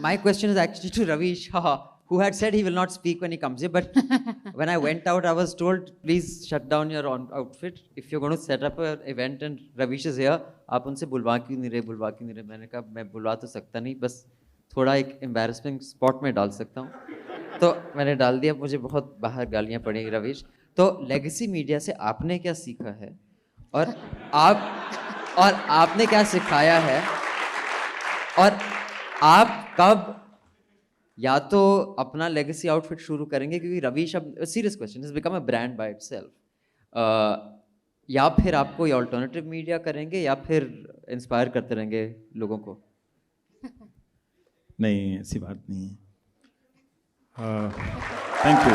my question is actually to Ravi Shah, who had said he will not speak when he comes here. But when I went out, I was told, please shut down your own outfit. If you're going to set up an event and Ravish is here, आप उनसे बुलवा क्यों नहीं रहे? मैंने कहा मैं बुलवा तो सकता नहीं, बस थोड़ा एक embarrassing spot में डाल सकता हूँ. तो मैंने डाल दिया. मुझे बहुत बाहर गालियाँ पड़ी रविश. तो लेगेसी मीडिया से आपने क्या सीखा है और आपने क्या सिखाया है और आप कब या तो अपना लेगेसी आउटफिट शुरू करेंगे, क्योंकि रवीश अब serious question is become a brand by itself, या फिर आप कोई अल्टरनेटिव मीडिया करेंगे या फिर इंस्पायर करते रहेंगे लोगों को? नहीं, ऐसी बात नहीं है. Thank you.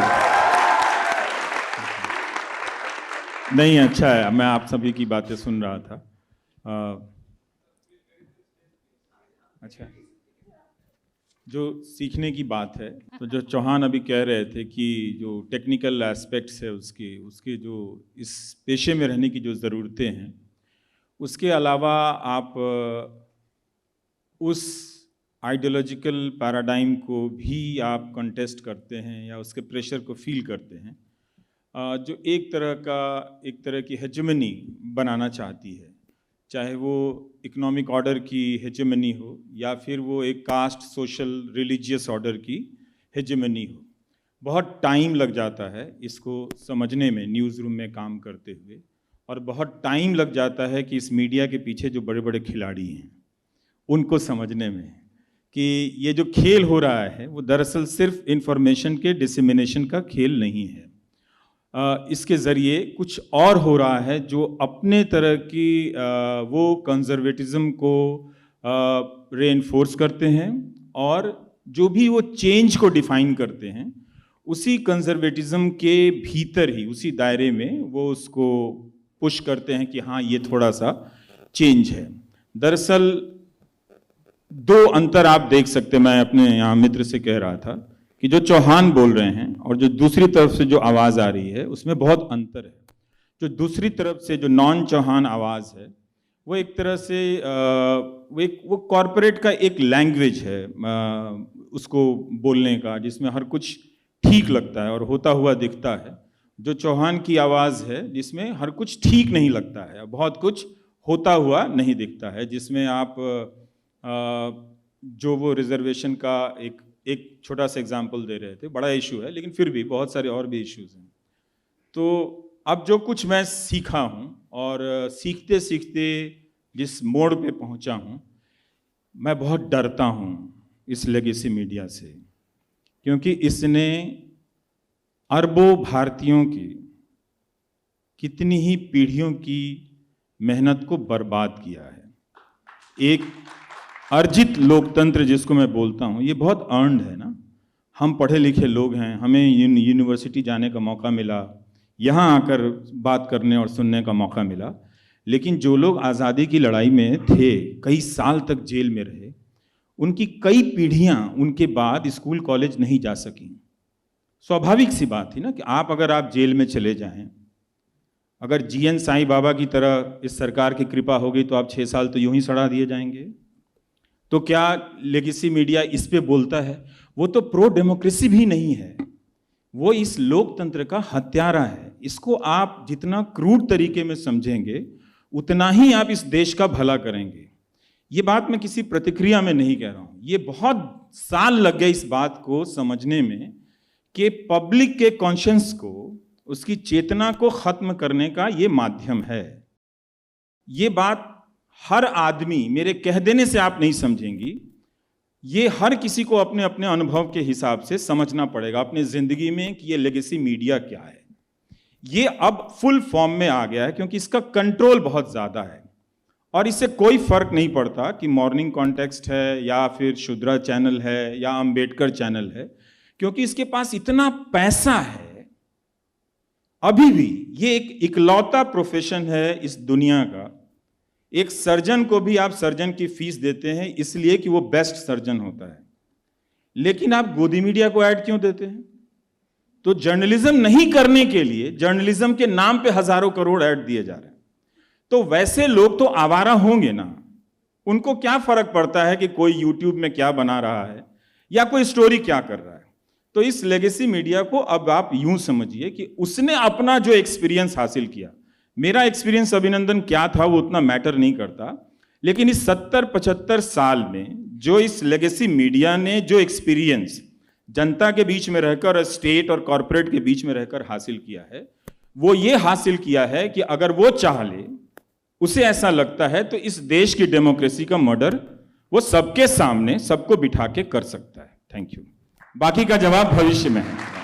नहीं, अच्छा है, मैं आप सभी की बातें सुन रहा था. अच्छा, जो सीखने की बात है, तो जो चौहान अभी कह रहे थे कि जो टेक्निकल एस्पेक्ट्स है उसके जो इस पेशे में रहने की जो ज़रूरतें हैं, उसके अलावा आप उस आइडियोलॉजिकल पैराडाइम को भी आप कंटेस्ट करते हैं या उसके प्रेशर को फील करते हैं, जो एक तरह की हेजेमनी बनाना चाहती है, चाहे वो इकोनॉमिक ऑर्डर की हेजेमनी हो या फिर वो एक कास्ट, सोशल, रिलीजियस ऑर्डर की हेजेमनी हो. बहुत टाइम लग जाता है इसको समझने में न्यूज़ रूम में काम करते हुए, और बहुत टाइम लग जाता है कि इस मीडिया के पीछे जो बड़े बड़े खिलाड़ी हैं उनको समझने में कि ये जो खेल हो रहा है वो दरअसल सिर्फ इंफॉर्मेशन के डिसेमिनेशन का खेल नहीं है. इसके ज़रिए कुछ और हो रहा है जो अपने तरह की वो कंजर्वेटिज़म को रेनफोर्स करते हैं, और जो भी वो चेंज को डिफ़ाइन करते हैं उसी कंजर्वेटिज़म के भीतर ही, उसी दायरे में वो उसको पुश करते हैं कि हाँ ये थोड़ा सा चेंज है. दरअसल दो अंतर आप देख सकते, मैं अपने यहाँ मित्र से कह रहा था कि जो चौहान बोल रहे हैं और जो दूसरी तरफ से जो आवाज़ आ रही है उसमें बहुत अंतर है. जो दूसरी तरफ से जो नॉन चौहान आवाज़ है वो एक तरह से वो कॉरपोरेट का एक लैंग्वेज है उसको बोलने का, जिसमें हर कुछ ठीक लगता है और होता हुआ दिखता है. जो चौहान की आवाज़ है जिसमें हर कुछ ठीक नहीं लगता है, बहुत कुछ होता हुआ नहीं दिखता है, जिसमें आप जो वो रिजर्वेशन का एक छोटा सा एग्जाम्पल दे रहे थे, बड़ा इशू है लेकिन फिर भी बहुत सारे और भी इश्यूज हैं. तो अब जो कुछ मैं सीखा हूँ और सीखते सीखते जिस मोड़ पे पहुँचा हूँ, मैं बहुत डरता हूँ इस लेगेसी मीडिया से, क्योंकि इसने अरबों भारतीयों की कितनी ही पीढ़ियों की मेहनत को बर्बाद किया है. एक अर्जित लोकतंत्र जिसको मैं बोलता हूँ, ये बहुत अर्न्ड है ना. हम पढ़े लिखे लोग हैं, हमें यूनिवर्सिटी जाने का मौका मिला, यहाँ आकर बात करने और सुनने का मौका मिला, लेकिन जो लोग आज़ादी की लड़ाई में थे, कई साल तक जेल में रहे, उनकी कई पीढ़ियाँ उनके बाद स्कूल कॉलेज नहीं जा सकीं. स्वाभाविक सी बात थी ना कि अगर आप जेल में चले जाएं, अगर जीएन साईं बाबा की तरह इस सरकार की कृपा हो गई तो आप 6 साल तो यूं ही सड़ा दिए जाएंगे. तो क्या लेगेसी मीडिया इस पे बोलता है? वो तो प्रो डेमोक्रेसी भी नहीं है, वो इस लोकतंत्र का हत्यारा है. इसको आप जितना क्रूड तरीके में समझेंगे उतना ही आप इस देश का भला करेंगे. ये बात मैं किसी प्रतिक्रिया में नहीं कह रहा हूँ, ये बहुत साल लग गए इस बात को समझने में कि पब्लिक के कॉन्शियंस को, उसकी चेतना को खत्म करने का ये माध्यम है. ये बात हर आदमी, मेरे कह देने से आप नहीं समझेंगी, ये हर किसी को अपने अपने अनुभव के हिसाब से समझना पड़ेगा अपने ज़िंदगी में कि ये लेगेसी मीडिया क्या है. ये अब फुल फॉर्म में आ गया है क्योंकि इसका कंट्रोल बहुत ज़्यादा है, और इससे कोई फर्क नहीं पड़ता कि मॉर्निंग कॉन्टेक्स्ट है या फिर शुद्रा चैनल है या अंबेडकर चैनल है, क्योंकि इसके पास इतना पैसा है. अभी भी ये एक इकलौता प्रोफेशन है इस दुनिया का. एक सर्जन को भी आप सर्जन की फीस देते हैं इसलिए कि वो बेस्ट सर्जन होता है, लेकिन आप गोदी मीडिया को ऐड क्यों देते हैं? तो जर्नलिज्म नहीं करने के लिए जर्नलिज्म के नाम पे हजारों करोड़ ऐड दिए जा रहे हैं. तो वैसे लोग तो आवारा होंगे ना, उनको क्या फर्क पड़ता है कि कोई यूट्यूब में क्या बना रहा है, या कोई स्टोरी क्या कर रहा है। तो इस लेगेसी मीडिया को अब आप यूं समझिए कि उसने अपना जो एक्सपीरियंस हासिल किया, मेरा एक्सपीरियंस अभिनंदन क्या था वो उतना मैटर नहीं करता, लेकिन इस 70-75 साल में जो इस लेगेसी मीडिया ने जो एक्सपीरियंस जनता के बीच में रहकर, स्टेट और कॉरपोरेट के बीच में रहकर हासिल किया है, वो ये हासिल किया है कि अगर वो चाह ले, उसे ऐसा लगता है तो इस देश की डेमोक्रेसी का मर्डर वो सबके सामने सबको बिठा के कर सकता है। Thank you. बाकी का जवाब भविष्य में है।